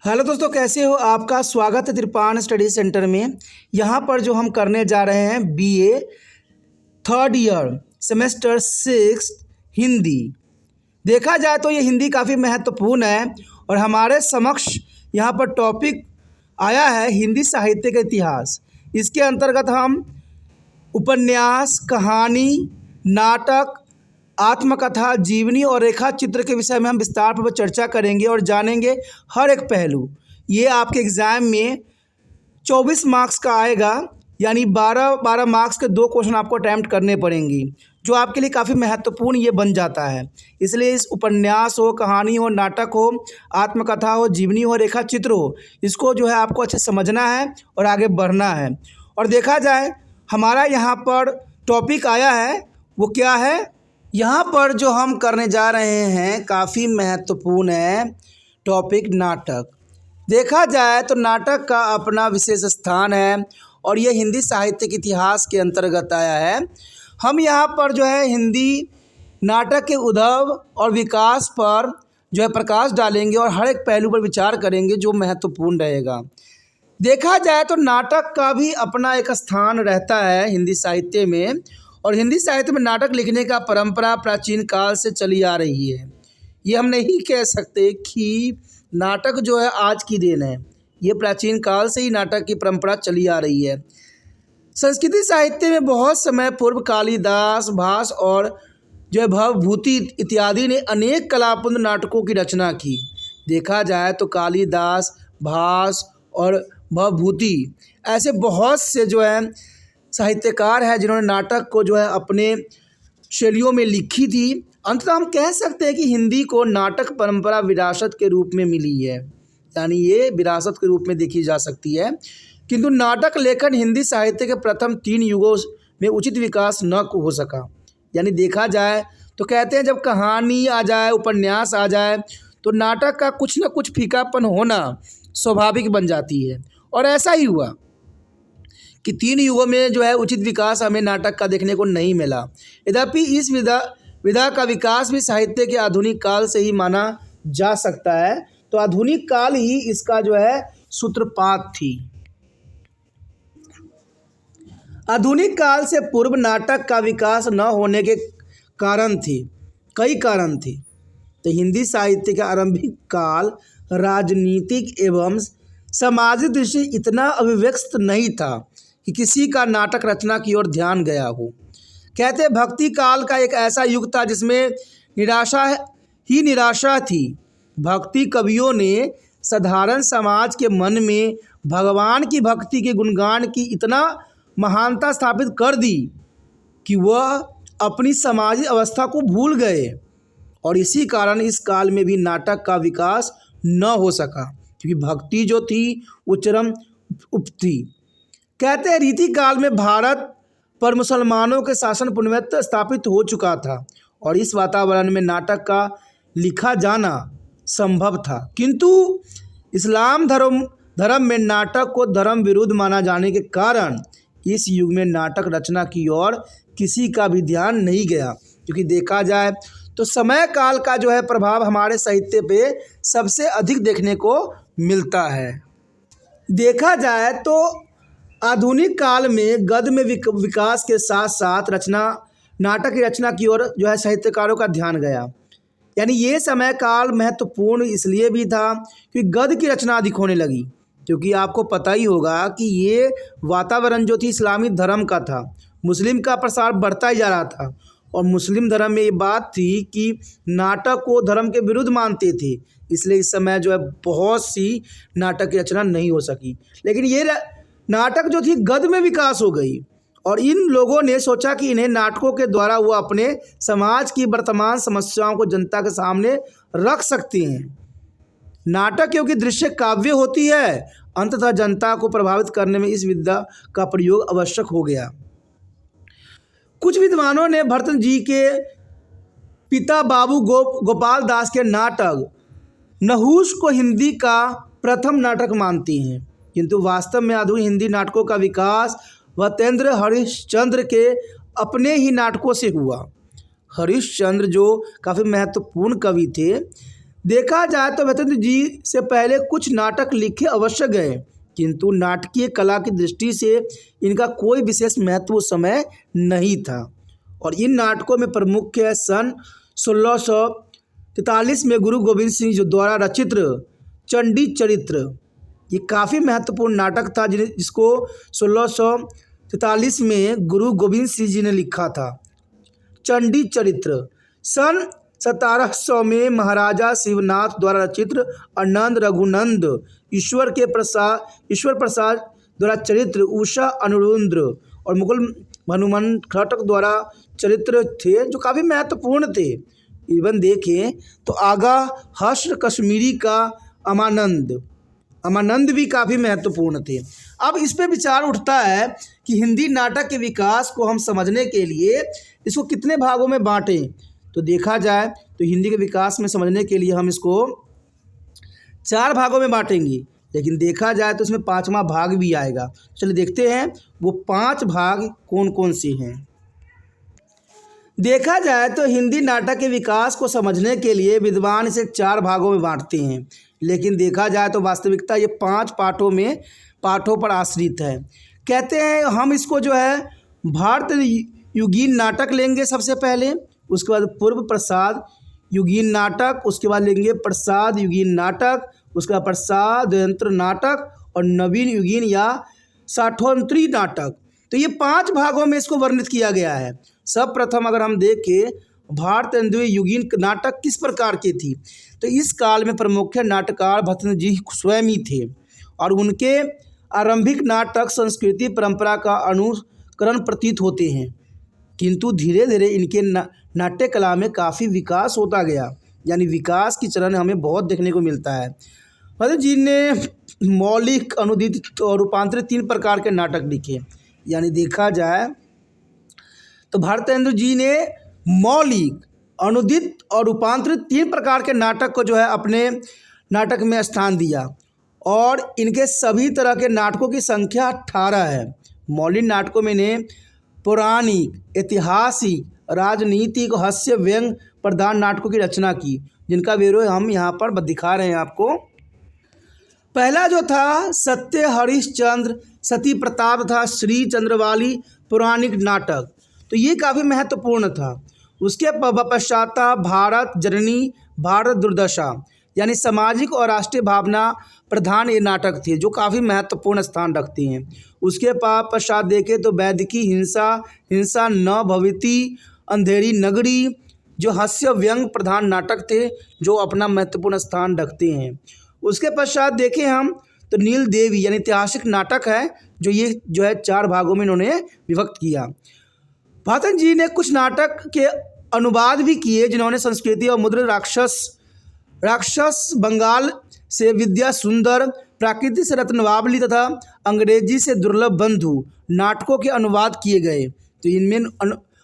Hello दोस्तों, कैसे हो? आपका स्वागत है त्रिपान स्टडी सेंटर में। यहाँ पर जो हम करने जा रहे हैं BA third year semester 6 Hindi. देखा जाए तो ये हिंदी काफ़ी महत्वपूर्ण है और हमारे समक्ष यहाँ पर टॉपिक आया है हिंदी साहित्य का इतिहास। इसके अंतर्गत हम उपन्यास, कहानी, नाटक, आत्मकथा, जीवनी और रेखा चित्र के विषय में हम विस्तार पूर्वक चर्चा करेंगे और जानेंगे हर एक पहलू। ये आपके एग्ज़ाम में 24 मार्क्स का आएगा, यानी 12 मार्क्स के 2 क्वेश्चन आपको अटैम्प्ट करने पड़ेंगे, जो आपके लिए काफ़ी महत्वपूर्ण ये बन जाता है। इसलिए इस उपन्यास हो, कहानी हो, नाटक हो, आत्मकथा हो, जीवनी हो, रेखा चित्र हो, इसको जो है आपको अच्छे समझना है और आगे बढ़ना है। और देखा जाए हमारा यहाँ पर टॉपिक आया है, वो क्या है? यहाँ पर जो हम करने जा रहे हैं काफ़ी महत्वपूर्ण है टॉपिक नाटक। देखा जाए तो नाटक का अपना विशेष स्थान है और ये हिंदी साहित्य के इतिहास के अंतर्गत आया है। हम यहाँ पर जो है हिंदी नाटक के उद्भव और विकास पर जो है प्रकाश डालेंगे और हर एक पहलू पर विचार करेंगे जो महत्वपूर्ण रहेगा। देखा जाए तो नाटक का भी अपना एक स्थान रहता है हिंदी साहित्य में, और हिंदी साहित्य में नाटक लिखने का परंपरा प्राचीन काल से चली आ रही है। ये हम नहीं कह सकते कि नाटक जो है आज की देन है, ये प्राचीन काल से ही नाटक की परंपरा चली आ रही है। संस्कृति साहित्य में बहुत समय पूर्व कालिदास, भास और जो है भवभूति इत्यादि ने अनेक कलापूर्ण नाटकों की रचना की। देखा जाए तो कालिदास, भास और भवभूति ऐसे बहुत से जो है साहित्यकार हैं जिन्होंने नाटक को जो है अपने शैलियों में लिखी थी। अंततः हम कह सकते हैं कि हिंदी को नाटक परंपरा विरासत के रूप में मिली है, यानी ये विरासत के रूप में देखी जा सकती है। किंतु नाटक लेखन हिंदी साहित्य के प्रथम 3 युगों में उचित विकास न हो सका। यानी देखा जाए तो कहते हैं जब कहानी आ जाए, उपन्यास आ जाए, तो नाटक का कुछ न कुछ फीकापन होना स्वाभाविक बन जाती है। और ऐसा ही हुआ कि 3 युगों में जो है उचित विकास हमें नाटक का देखने को नहीं मिला। यद्यपि इस विधा का विकास भी साहित्य के आधुनिक काल से ही माना जा सकता है। तो आधुनिक काल ही इसका जो है सूत्रपात थी। आधुनिक काल से पूर्व नाटक का विकास न होने के कारण थे, कई कारण थे। तो हिंदी साहित्य का आरंभिक काल राजनीतिक एवं सामाजिक दृष्टि इतना अभिव्यक्त नहीं था कि किसी का नाटक रचना की ओर ध्यान गया हो। कहते भक्ति काल का एक ऐसा युग था जिसमें निराशा ही निराशा थी। भक्ति कवियों ने साधारण समाज के मन में भगवान की भक्ति के गुणगान की इतना महानता स्थापित कर दी कि वह अपनी सामाजिक अवस्था को भूल गए, और इसी कारण इस काल में भी नाटक का विकास न हो सका, क्योंकि भक्ति जो थी वो चरम उप थी। कहते हैं रीति काल में भारत पर मुसलमानों के शासन पूर्णतः स्थापित हो चुका था और इस वातावरण में नाटक का लिखा जाना संभव था। किंतु इस्लाम धर्म में नाटक को धर्म विरुद्ध माना जाने के कारण इस युग में नाटक रचना की ओर किसी का भी ध्यान नहीं गया। क्योंकि देखा जाए तो समय काल का जो है प्रभाव हमारे साहित्य पे सबसे अधिक देखने को मिलता है। देखा जाए तो आधुनिक काल में गद्य में विकास के साथ साथ नाटक की रचना की ओर जो है साहित्यकारों का ध्यान गया। यानी ये समय काल महत्वपूर्ण इसलिए भी था कि गद्य की रचना अधिक होने लगी। क्योंकि आपको पता ही होगा कि ये वातावरण जो थी इस्लामी धर्म का था, मुस्लिम का प्रसार बढ़ता ही जा रहा था, और मुस्लिम धर्म में ये बात थी कि नाटक को धर्म के विरुद्ध मानते थे। इसलिए इस समय जो है बहुत सी नाटक की रचना नहीं हो सकी। लेकिन ये नाटक जो थी गद्य में विकास हो गई, और इन लोगों ने सोचा कि इन्हें नाटकों के द्वारा वो अपने समाज की वर्तमान समस्याओं को जनता के सामने रख सकते हैं। नाटक क्योंकि दृश्य काव्य होती है, अंततः जनता को प्रभावित करने में इस विधा का प्रयोग आवश्यक हो गया। कुछ विद्वानों ने भरतन जी के पिता बाबू गोपाल दास के नाटक नहुष को हिंदी का प्रथम नाटक मानती हैं, किंतु वास्तव में आधुनिक हिंदी नाटकों का विकास वतेंद्र हरिश्चंद्र के अपने ही नाटकों से हुआ। हरिश्चंद्र जो काफ़ी महत्वपूर्ण कवि थे, देखा जाए तो भतन जी से पहले कुछ नाटक लिखे अवश्य गए, किंतु नाटकीय कला की दृष्टि से इनका कोई विशेष महत्व उस समय नहीं था। और इन नाटकों में प्रमुख है सन 1643 में गुरु गोविंद सिंह जी द्वारा रचित चंडी चरित्र। ये काफ़ी महत्वपूर्ण नाटक था जिसको 1643 में गुरु गोविंद सिंह जी ने लिखा था। चंडी चरित्र सन 1700 में महाराजा शिवनाथ द्वारा रचित आनंद रघुनंद ईश्वर प्रसाद द्वारा चरित्र उषा अनुरुद्र और मुकुल हनुमान खटक द्वारा चरित्र थे जो काफ़ी महत्वपूर्ण थे। इवन देखें तो आगा हर्ष कश्मीरी का अमानंद भी काफ़ी महत्वपूर्ण थे। अब इस पे विचार उठता है कि हिंदी नाटक के विकास को हम समझने के लिए इसको कितने भागों में बांटें। तो देखा जाए तो हिंदी के विकास में समझने के लिए हम इसको 4 भागों में बांटेंगे, लेकिन देखा जाए तो इसमें 5वां भाग भी आएगा। चलिए देखते हैं वो 5 भाग कौन कौन से हैं। देखा जाए तो हिंदी नाटक के विकास को समझने के लिए विद्वान इसे 4 भागों में बांटते हैं, लेकिन देखा जाए तो वास्तविकता ये 5 पाठों पर आश्रित है। कहते हैं हम इसको जो है भारत युगीन नाटक लेंगे सबसे पहले, उसके बाद पूर्व प्रसाद युगीन नाटक, उसके बाद लेंगे प्रसाद युगीन नाटक, उसके बाद प्रसाद यंत्र नाटक और नवीन युगीन या साठोंतरी नाटक। तो ये 5 भागों में इसको वर्णित किया गया है। सब प्रथम अगर हम देखें भारत युगीन नाटक किस प्रकार की थी, तो इस काल में प्रमुख नाटककार भतन जी स्वयं ही थे और उनके आरंभिक नाटक संस्कृति परंपरा का अनुकरण प्रतीत होते हैं, किंतु धीरे धीरे इनके नाट्य कला में काफ़ी विकास होता गया, यानी विकास की चरण हमें बहुत देखने को मिलता है। भतन जी ने मौलिक, अनुदित और रूपांतरित 3 प्रकार के नाटक लिखे। यानी देखा जाए तो भारतेंदु जी ने मौलिक, अनुदित और रूपांतरित 3 प्रकार के नाटक को जो है अपने नाटक में स्थान दिया और इनके सभी तरह के नाटकों की संख्या 18 है। मौलिक नाटकों में ने पौराणिक, ऐतिहासिक, राजनीतिक, हास्य, व्यंग प्रधान नाटकों की रचना की, जिनका विवरण हम यहाँ पर दिखा रहे हैं आपको। पहला जो था सत्य हरिश्चंद्र, सती प्रताप तथा श्री चंद्रवाली पौराणिक नाटक, तो ये काफ़ी महत्वपूर्ण था। उसके पश्चात भारत जननी, भारत दुर्दशा, यानी सामाजिक और राष्ट्रीय भावना प्रधान ये नाटक थे जो काफ़ी महत्वपूर्ण स्थान रखते हैं। उसके पश्चात देखें तो वैदिकी हिंसा न भविती, अंधेरी नगरी, जो हास्य व्यंग प्रधान नाटक थे जो अपना महत्वपूर्ण स्थान रखते हैं। उसके पश्चात देखें हम तो नील देवी यानी ऐतिहासिक नाटक है जो ये जो है 4 भागों में इन्होंने विभक्त किया। भातन जी ने कुछ नाटक के अनुवाद भी किए जिन्होंने संस्कृति और मुद्र राक्षस बंगाल से विद्या सुंदर, प्राकृति से रत्नवावली तथा अंग्रेजी से दुर्लभ बंधु नाटकों के अनुवाद किए गए। तो इनमें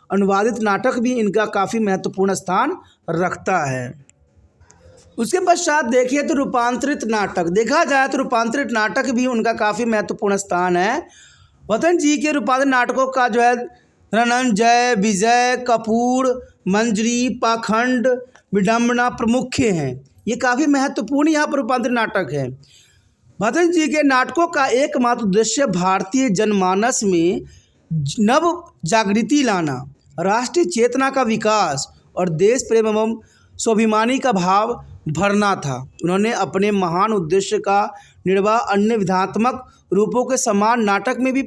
अनुवादित नाटक भी इनका काफ़ी महत्वपूर्ण स्थान रखता है। उसके पश्चात देखिए तो रूपांतरित नाटक, देखा जाए तो रूपांतरित नाटक भी उनका काफ़ी महत्वपूर्ण स्थान है। भतन जी के रूपांतरित नाटकों का जो है धनंजय, विजय, कपूर, मंजरी, पाखंड, विडम्बना प्रमुख हैं। ये काफ़ी महत्वपूर्ण यहाँ पर रूपांतरित नाटक है। भतन जी के नाटकों का एकमात्र उद्देश्य भारतीय जनमानस में नव जागृति लाना, राष्ट्रीय चेतना का विकास और देश प्रेम एवं स्वाभिमानी का भाव भरना था। उन्होंने अपने महान उद्देश्य का निर्वाह अन्य विधात्मक रूपों के समान नाटक में भी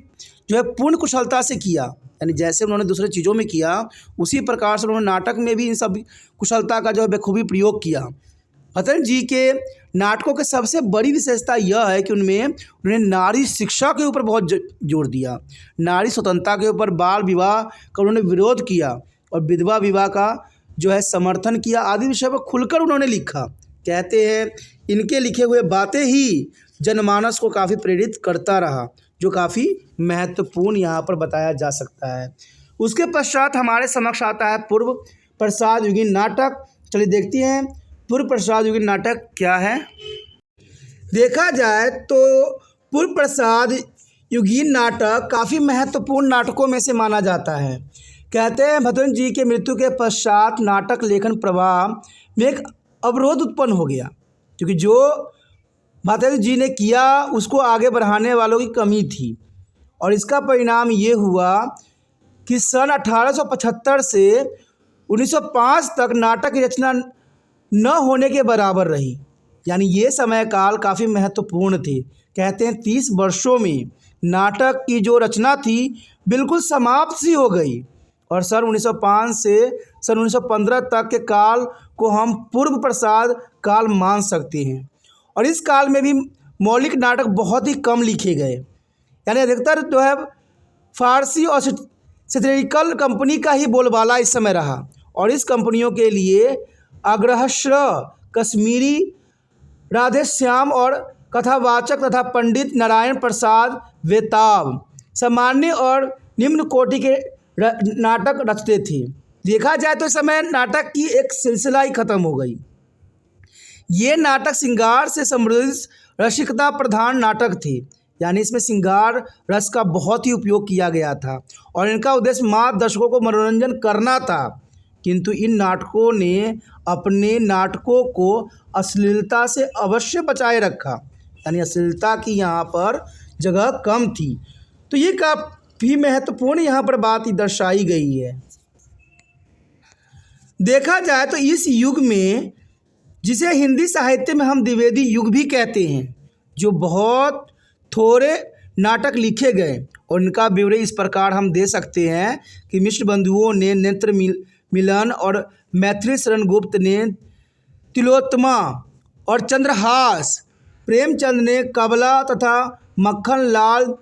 जो है पूर्ण कुशलता से किया, यानी जैसे उन्होंने दूसरे चीज़ों में किया उसी प्रकार से उन्होंने नाटक में भी इन सब कुशलता का जो है बखूबी प्रयोग किया। भतन जी के नाटकों की सबसे बड़ी विशेषता यह है कि उनमें उन्होंने नारी शिक्षा के ऊपर बहुत जोर दिया, नारी स्वतंत्रता के ऊपर, बाल विवाह का उन्होंने विरोध किया और विधवा विवाह का जो है समर्थन किया, आदि विषय पर खुलकर उन्होंने लिखा। कहते हैं इनके लिखे हुए बातें ही जनमानस को काफ़ी प्रेरित करता रहा, जो काफ़ी महत्वपूर्ण यहाँ पर बताया जा सकता है। उसके पश्चात हमारे समक्ष आता है पूर्व प्रसाद युगीन नाटक। चलिए देखते हैं पूर्व प्रसाद युगीन नाटक क्या है। देखा जाए तो पूर्व प्रसाद युगीन नाटक काफ़ी महत्वपूर्ण नाटकों में से माना जाता है। कहते हैं भतन जी के मृत्यु के पश्चात नाटक लेखन प्रवाह में एक अवरोध उत्पन्न हो गया, क्योंकि जो माता जी ने किया उसको आगे बढ़ाने वालों की कमी थी। और इसका परिणाम ये हुआ कि सन 1875 से 1905 तक नाटक की रचना न होने के बराबर रही। यानी ये समय काल काफ़ी महत्वपूर्ण थे। कहते हैं 30 वर्षों में नाटक की जो रचना थी बिल्कुल समाप्त सी हो गई। और सन 1905 से सन 1915 तक के काल को हम पूर्व प्रसाद काल मान सकते हैं। और इस काल में भी मौलिक नाटक बहुत ही कम लिखे गए। यानी अधिकतर जो है फारसी और सेटेरिकल कंपनी का ही बोलबाला इस समय रहा। और इस कंपनियों के लिए अग्रहश्र कश्मीरी राधेश्याम और कथावाचक तथा पंडित नारायण प्रसाद वेताब सामान्य और निम्न कोटि के नाटक रचते थे। देखा जाए तो इस समय नाटक की एक सिलसिला ही खत्म हो गई। ये नाटक श्रृंगार से समृद्ध रसिकता प्रधान नाटक थे। यानी इसमें श्रृंगार रस का बहुत ही उपयोग किया गया था और इनका उद्देश्य मात्र दर्शकों को मनोरंजन करना था। किंतु इन नाटकों ने अपने नाटकों को अश्लीलता से अवश्य बचाए रखा। यानी अश्लीलता की यहाँ पर जगह कम थी। तो ये काफ़ी महत्वपूर्ण यहाँ पर बात दर्शाई गई है। देखा जाए तो इस युग में, जिसे हिंदी साहित्य में हम द्विवेदी युग भी कहते हैं, जो बहुत थोड़े नाटक लिखे गए और इनका ब्यौरे इस प्रकार हम दे सकते हैं कि मिश्र बंधुओं ने नेत्र मिलन और मैथिली शरण गुप्त ने तिलोत्तमा और चंद्रहास, प्रेमचंद ने कबला तथा मक्खन लाल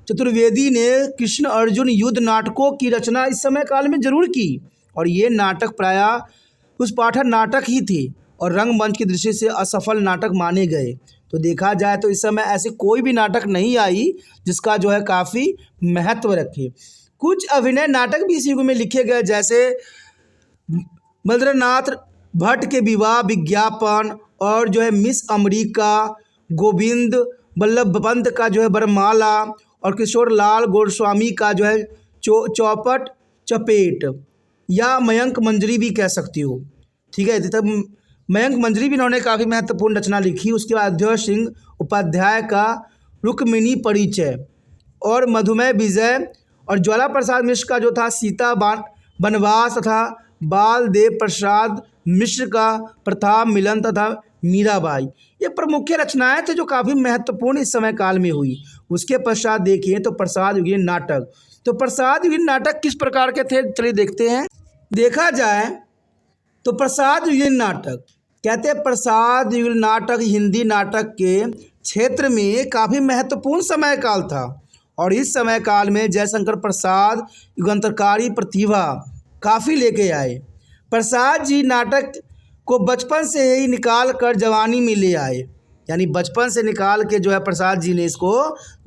चतुर्वेदी ने कृष्ण अर्जुन युद्ध नाटकों की रचना इस समय काल में जरूर की। और ये नाटक प्रायः उस पाठक नाटक ही थे और रंगमंच की दृष्टि से असफल नाटक माने गए। तो देखा जाए तो इस समय ऐसी कोई भी नाटक नहीं आई जिसका जो है काफ़ी महत्व रखे। कुछ अभिनय नाटक भी इस युग में लिखे गए, जैसे बद्रनाथ भट्ट के विवाह विज्ञापन और जो है मिस अमेरिका, गोविंद बल्लभ पंत का जो है बरमाला और किशोर लाल गोस्वामी का जो है चौपट चपेट या मयंक मंजरी भी कह सकती हो। ठीक है, तब मयंक मंजरी भी इन्होंने काफ़ी महत्वपूर्ण रचना लिखी। उसके बाद अध्योय सिंह उपाध्याय का रुक्मिणी परिचय और मधुमेह विजय और ज्वाला प्रसाद मिश्र का जो था सीता वनवास तथा बाल देव प्रसाद मिश्र का प्रताप मिलन तथा मीराबाई, ये प्रमुख रचनाएं थे जो काफ़ी महत्वपूर्ण इस समय काल में हुई। उसके पश्चात देखिए तो प्रसाद युगीन नाटक। तो प्रसाद युगीन नाटक किस प्रकार के थे, चलिए देखते हैं। देखा जाए तो प्रसाद युगीन नाटक, कहते हैं प्रसाद युगीन नाटक हिंदी नाटक के क्षेत्र में काफ़ी महत्वपूर्ण समय काल था। और इस समय काल में जयशंकर प्रसाद युगांतरकारी प्रतिभा काफ़ी लेके आए। प्रसाद जी नाटक को बचपन से ही निकाल कर जवानी में ले आए। यानी बचपन से निकाल के जो है प्रसाद जी ने इसको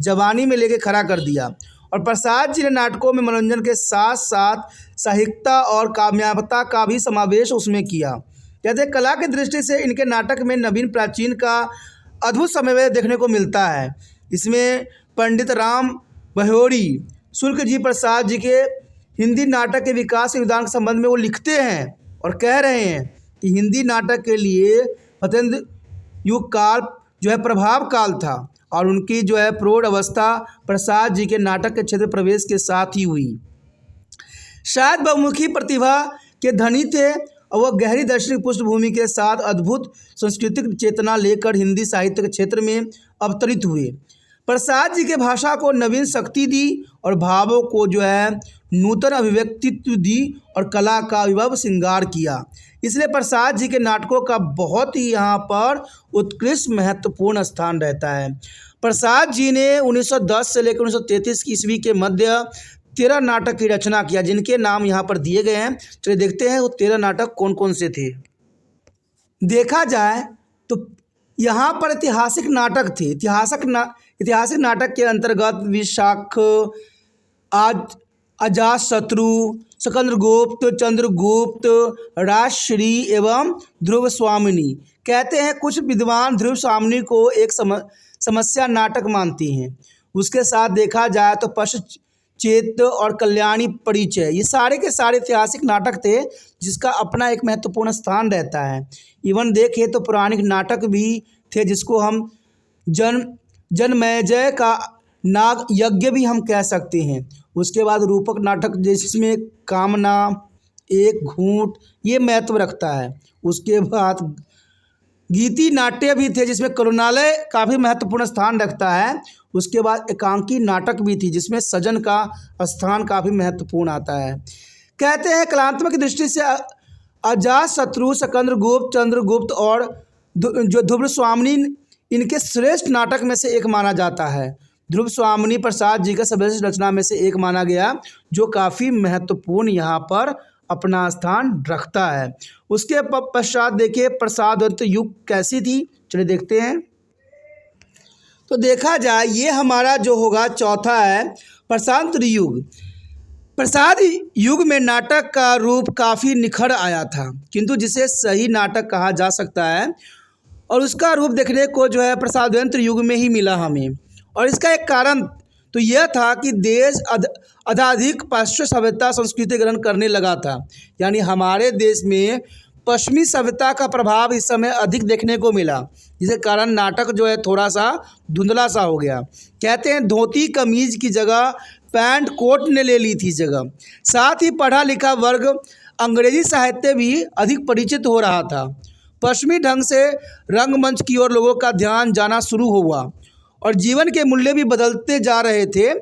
जवानी में लेके खड़ा कर दिया। और प्रसाद जी ने नाटकों में मनोरंजन के साथ साथ साहित्यता और काव्यात्मकता का भी समावेश उसमें किया। कहते हैं कला की दृष्टि से इनके नाटक में नवीन प्राचीन का अद्भुत समन्वय देखने को मिलता है। इसमें पंडित राम बहोरी शुक्ल जी प्रसाद जी के हिंदी नाटक के विकास के योगदान के संबंध में वो लिखते हैं और कह रहे हैं कि हिंदी नाटक के लिए फतेंद्र युग काल जो है प्रभाव काल था और उनकी जो है प्रौढ़ अवस्था प्रसाद जी के नाटक के क्षेत्र प्रवेश के साथ ही हुई। शायद बहुमुखी प्रतिभा के धनी थे और वह गहरी दार्शनिक पृष्ठभूमि के साथ अद्भुत सांस्कृतिक चेतना लेकर हिंदी साहित्य के क्षेत्र में अवतरित हुए। प्रसाद जी के भाषा को नवीन शक्ति दी और भावों को जो है नूतन अभिव्यक्तित्व दी और कला का विभव श्रृंगार किया। इसलिए प्रसाद जी के नाटकों का बहुत ही यहाँ पर उत्कृष्ट महत्वपूर्ण स्थान रहता है। प्रसाद जी ने 1910 से लेकर 1933 की ईस्वी के मध्य 13 नाटक की रचना किया, जिनके नाम यहाँ पर दिए गए हैं। चलिए देखते हैं वो 13 नाटक कौन कौन से थे। देखा जाए तो यहाँ पर ऐतिहासिक नाटक थे। ऐतिहासिक नाटक के अंतर्गत विशाख, अजातशत्रु, सिकंदरगुप्त, चंद्रगुप्त, राजश्री एवं ध्रुव स्वामिनी। कहते हैं कुछ विद्वान ध्रुव स्वामिनी को एक समस्या नाटक मानती हैं। उसके साथ देखा जाए तो चैत्य और कल्याणी परिचय, ये सारे के सारे ऐतिहासिक नाटक थे जिसका अपना एक महत्वपूर्ण स्थान रहता है। इवन देखें तो पौराणिक नाटक भी थे जिसको हम जनमेजय का नाग यज्ञ भी हम कह सकते हैं। उसके बाद रूपक नाटक जिसमें कामना, एक घूंट, ये महत्व रखता है। उसके बाद गीति नाट्य भी थे जिसमें करुणालय काफ़ी महत्वपूर्ण स्थान रखता है। उसके बाद एकांकी नाटक भी थी जिसमें सजन का स्थान काफ़ी महत्वपूर्ण आता है। कहते हैं कलात्मक दृष्टि से अजातशत्रु, सिकंदरगुप्त, चंद्रगुप्त और जो ध्रुव स्वामिनी इनके श्रेष्ठ नाटक में से एक माना जाता है। ध्रुव स्वामिनी प्रसाद जी का सर्वश्रेष्ठ रचना में से एक माना गया जो काफ़ी महत्वपूर्ण यहाँ पर अपना स्थान रखता है। उसके पश्चात देखिए प्रसादवंत युग कैसी थी, चलिए देखते हैं। तो देखा जाए ये हमारा जो होगा चौथा है प्रसादवंत युग। प्रसाद युग में नाटक का रूप काफ़ी निखर आया था, किंतु जिसे सही नाटक कहा जा सकता है और उसका रूप देखने को जो है प्रसादवंत युग में ही मिला हमें। और इसका एक कारण तो यह था कि देश अत्यधिक पाश्चात्य सभ्यता संस्कृति ग्रहण करने लगा था, यानी हमारे देश में पश्चिमी सभ्यता का प्रभाव इस समय अधिक देखने को मिला, जिसके कारण नाटक जो है थोड़ा सा धुंधला सा हो गया। कहते हैं धोती कमीज की जगह पैंट कोट ने ले ली थी जगह। साथ ही पढ़ा लिखा वर्ग अंग्रेजी साहित्य भी अधिक परिचित हो रहा था। पश्चिमी ढंग से रंगमंच की ओर लोगों का ध्यान जाना शुरू हुआ और जीवन के मूल्य भी बदलते जा रहे थे।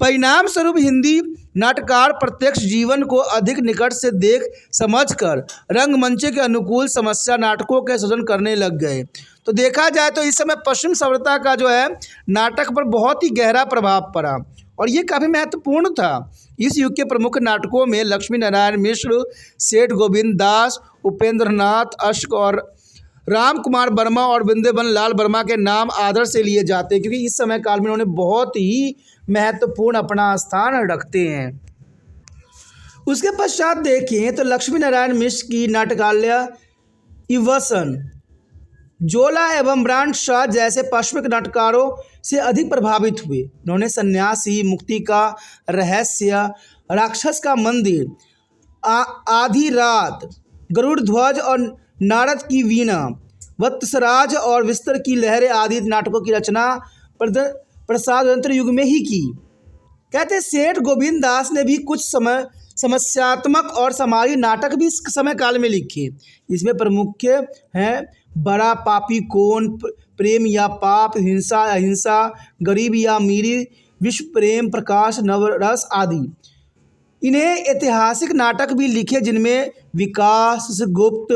परिणाम स्वरूप हिंदी नाटककार प्रत्यक्ष जीवन को अधिक निकट से देख समझकर रंगमंच के अनुकूल समस्या नाटकों के सृजन करने लग गए। तो देखा जाए तो इस समय पश्चिम सभ्यता का जो है नाटक पर बहुत ही गहरा प्रभाव पड़ा और ये काफ़ी महत्वपूर्ण था। इस युग के प्रमुख नाटकों में लक्ष्मी नारायण मिश्र, सेठ गोविंद दास, उपेंद्र नाथ अश्क और राम कुमार वर्मा और वृंदावन लाल वर्मा के नाम आदर से लिए जाते हैं, क्योंकि इस समय काल में उन्होंने बहुत ही महत्वपूर्ण अपना स्थान रखते हैं। उसके पश्चात देखें तो लक्ष्मी नारायण मिश्र की नाटकालय इवसन, जोला एवं ब्रांड शाह जैसे पश्चिमी नाटककारों से अधिक प्रभावित हुए। उन्होंने सन्यासी, मुक्ति का रहस्य, राक्षस का मंदिर, आधी रात, गरुड़ ध्वज और नारद की वीणा, वत्सराज और विस्तर की लहरें आदि नाटकों की रचना प्रसादवंत युग में ही की। कहते सेठ गोविंद दास ने भी कुछ समस्यात्मक और समाजी नाटक भी इस समय काल में लिखे। इसमें प्रमुख हैं बड़ा पापी कौन, प्रेम या पाप, हिंसा अहिंसा, गरीब या अमीरी, विश्व प्रेम, प्रकाश, नवरस आदि। इन्हें ऐतिहासिक नाटक भी लिखे जिनमें विकास, गुप्त,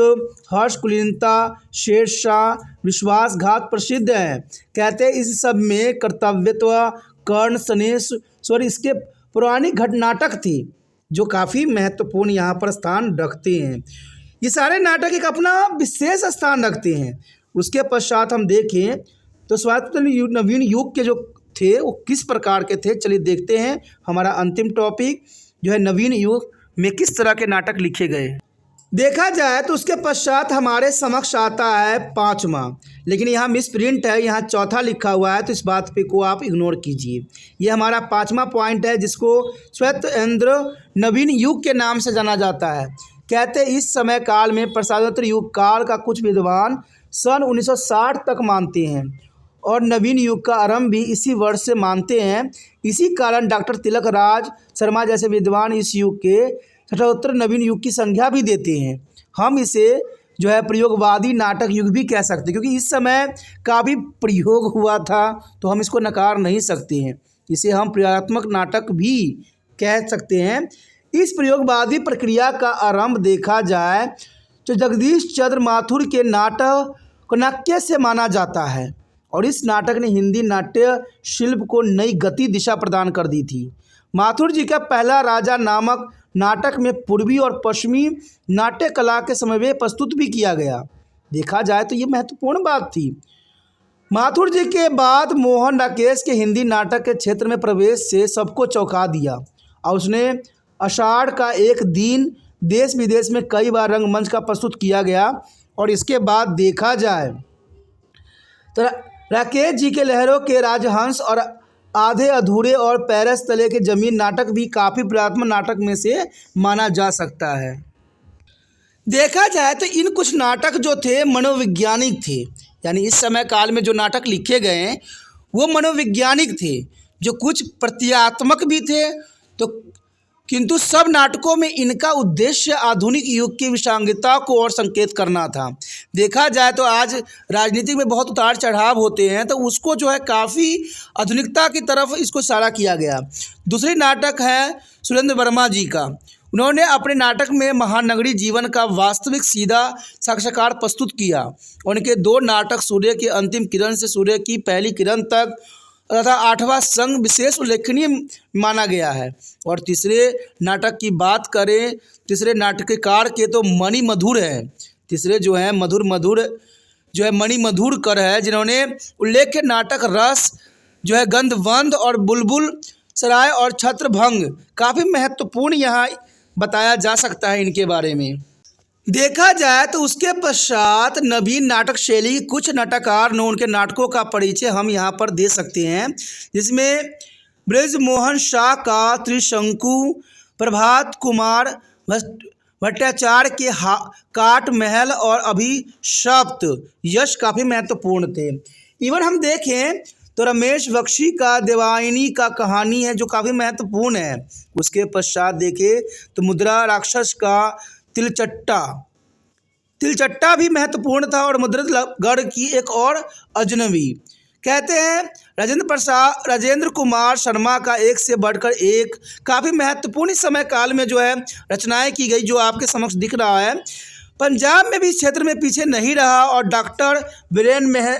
हर्ष, कुलीनता, शेरशाह, विश्वासघात प्रसिद्ध हैं। कहते हैं इस सब में कर्तव्यत्व, कर्ण, सनेश्वर इसके पौराणिक नाटक थे जो काफ़ी महत्वपूर्ण यहाँ पर स्थान रखते हैं। ये सारे नाटक एक अपना विशेष स्थान रखते हैं। उसके पश्चात हम देखें तो स्वातंत्र नवीन युग के जो थे वो किस प्रकार के थे, चलिए देखते हैं। हमारा अंतिम टॉपिक जो है नवीन युग में किस तरह के नाटक लिखे गए। देखा जाए तो उसके पश्चात हमारे समक्ष आता है पाँचवा, लेकिन यहाँ मिस प्रिंट है, यहाँ चौथा लिखा हुआ है, तो इस बात पे को आप इग्नोर कीजिए। ये हमारा पाँचवा पॉइंट है जिसको स्वातंत्र नवीन युग के नाम से जाना जाता है। कहते इस समय काल में प्रसादवंत युग काल का कुछ विद्वान सन 1960 तक मानते हैं और नवीन युग का आरंभ भी इसी वर्ष से मानते हैं। इसी कारण डॉक्टर तिलक राज शर्मा जैसे विद्वान इस युग के शतोत्तर नवीन युग की संज्ञा भी देते हैं। हम इसे जो है प्रयोगवादी नाटक युग भी कह सकते हैं, क्योंकि इस समय का भी प्रयोग हुआ था तो हम इसको नकार नहीं सकते हैं। इसे हम प्रयोगात्मक नाटक भी कह सकते हैं। इस प्रयोगवादी प्रक्रिया का आरंभ देखा जाए तो जगदीश चंद्र माथुर के नाटक कनाक्य से माना जाता है और इस नाटक ने हिंदी नाट्य शिल्प को नई गति दिशा प्रदान कर दी थी। माथुर जी का पहला राजा नामक नाटक में पूर्वी और पश्चिमी नाट्य कला के समन्वय प्रस्तुत भी किया गया। देखा जाए तो ये महत्वपूर्ण बात थी। माथुर जी के बाद मोहन राकेश के हिंदी नाटक के क्षेत्र में प्रवेश से सबको चौंका दिया और उसने आषाढ़ का एक दिन देश विदेश में कई बार रंगमंच का प्रस्तुत किया गया। और इसके बाद देखा जाए तो राकेश जी के लहरों के राजहंस और आधे अधूरे और पैरस तले के जमीन नाटक भी काफ़ी पुरातन नाटक में से माना जा सकता है। देखा जाए तो इन कुछ नाटक जो थे मनोवैज्ञानिक थे, यानी इस समय काल में जो नाटक लिखे गए हैं वो मनोवैज्ञानिक थे, जो कुछ प्रतीकात्मक भी थे, तो किंतु सब नाटकों में इनका उद्देश्य आधुनिक युग की विसंगतता को और संकेत करना था। देखा जाए तो आज राजनीति में बहुत उतार चढ़ाव होते हैं, तो उसको जो है काफ़ी आधुनिकता की तरफ इसको इशारा किया गया। दूसरी नाटक है सुरेंद्र वर्मा जी का। उन्होंने अपने नाटक में महानगरी जीवन का वास्तविक सीधा साक्षात्कार प्रस्तुत किया। उनके 2 नाटक सूर्य की अंतिम किरण से सूर्य की पहली किरण तक तथा 8वां संघ विशेष उल्लेखनीय माना गया है। और तीसरे नाटक की बात करें, तीसरे नाटककार के तो मणि मधुर हैं। तीसरे जो हैं मणि मधुरकर है, जिन्होंने उल्लेख्य नाटक रस जो है गंधवंध और बुलबुल सराय और छत्रभंग काफ़ी महत्वपूर्ण यहाँ बताया जा सकता है इनके बारे में। देखा जाए तो उसके पश्चात नवीन नाटक शैली की कुछ नाटककार ने उनके नाटकों का परिचय हम यहाँ पर दे सकते हैं, जिसमें बृजमोहन शाह का त्रिशंकु, प्रभात कुमार भट्टाचार्य के काट महल और अभिशप्त यश काफ़ी महत्वपूर्ण थे। इवन हम देखें तो रमेश बख्शी का देवायनी का कहानी है जो काफ़ी महत्वपूर्ण है। उसके पश्चात देखें तो मुद्रा राक्षस का तिलचट्टा भी महत्वपूर्ण था। और मुद्रितगढ़ की एक और अजनबी कहते हैं राजेंद्र कुमार शर्मा का एक से बढ़कर एक काफ़ी महत्वपूर्ण इस समय काल में जो है रचनाएं की गई, जो आपके समक्ष दिख रहा है। पंजाब में भी इस क्षेत्र में पीछे नहीं रहा और डॉक्टर वीरेंद्र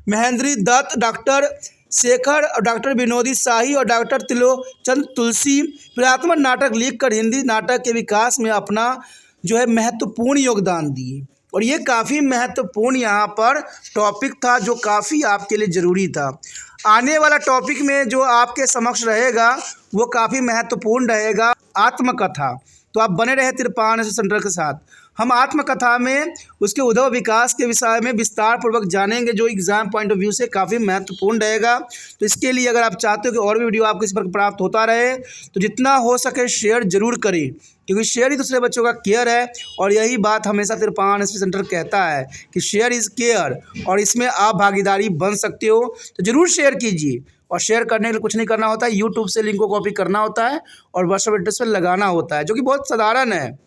महेंद्री दत्त, डॉक्टर शेखर और डॉक्टर विनोदी शाही और डॉक्टर त्रिलोचन तुलसी पुरातन नाटक लिखकर हिंदी नाटक के विकास में अपना जो है महत्वपूर्ण योगदान दिए। और ये काफ़ी महत्वपूर्ण यहाँ पर टॉपिक था, जो काफ़ी आपके लिए ज़रूरी था। आने वाला टॉपिक में जो आपके समक्ष रहेगा वो काफ़ी महत्वपूर्ण रहेगा, आत्मकथा। तो आप बने रहे तिरपान सेंटर के साथ। हम आत्मकथा में उसके उद्भव विकास के विषय में विस्तार पूर्वक जानेंगे, जो एग्ज़ाम पॉइंट ऑफ व्यू से काफ़ी महत्वपूर्ण रहेगा। तो इसके लिए अगर आप चाहते हो कि और भी वीडियो आपको इस पर प्राप्त होता रहे, तो जितना हो सके शेयर जरूर करें, क्योंकि शेयर ही दूसरे बच्चों का केयर है। और यही बात हमेशा तिरपान सेंटर कहता है कि शेयर इज़ केयर, और इसमें आप भागीदारी बन सकते हो। तो ज़रूर शेयर कीजिए। और शेयर करने के लिए कुछ नहीं करना होता है, यूट्यूब से लिंक को कॉपी करना होता है और व्हाट्सएप एड्रेस पर लगाना होता है, जो कि बहुत साधारण है।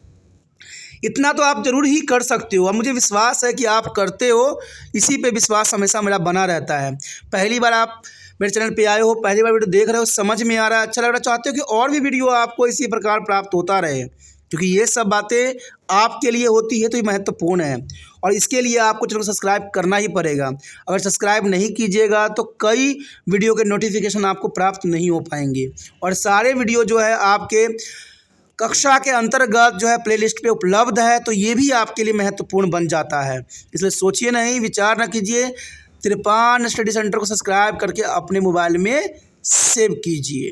इतना तो आप ज़रूर ही कर सकते हो और मुझे विश्वास है कि आप करते हो। इसी पे विश्वास हमेशा मेरा बना रहता है। पहली बार आप मेरे चैनल पे आए हो, पहली बार वीडियो देख रहे हो, समझ में आ रहा है, अच्छा लग रहा है, चाहते हो कि और भी वीडियो आपको इसी प्रकार प्राप्त होता रहे, क्योंकि ये सब बातें आपके लिए होती है तो ये महत्वपूर्ण है। और इसके लिए आपको चैनल को सब्सक्राइब करना ही पड़ेगा। अगर सब्सक्राइब नहीं कीजिएगा तो कई वीडियो के नोटिफिकेशन आपको प्राप्त नहीं हो पाएंगे। और सारे वीडियो जो है आपके कक्षा के अंतर्गत जो है प्लेलिस्ट पे उपलब्ध है, तो ये भी आपके लिए महत्वपूर्ण बन जाता है। इसलिए सोचिए नहीं, विचार न कीजिए, तिरपान स्टडी सेंटर को सब्सक्राइब करके अपने मोबाइल में सेव कीजिए।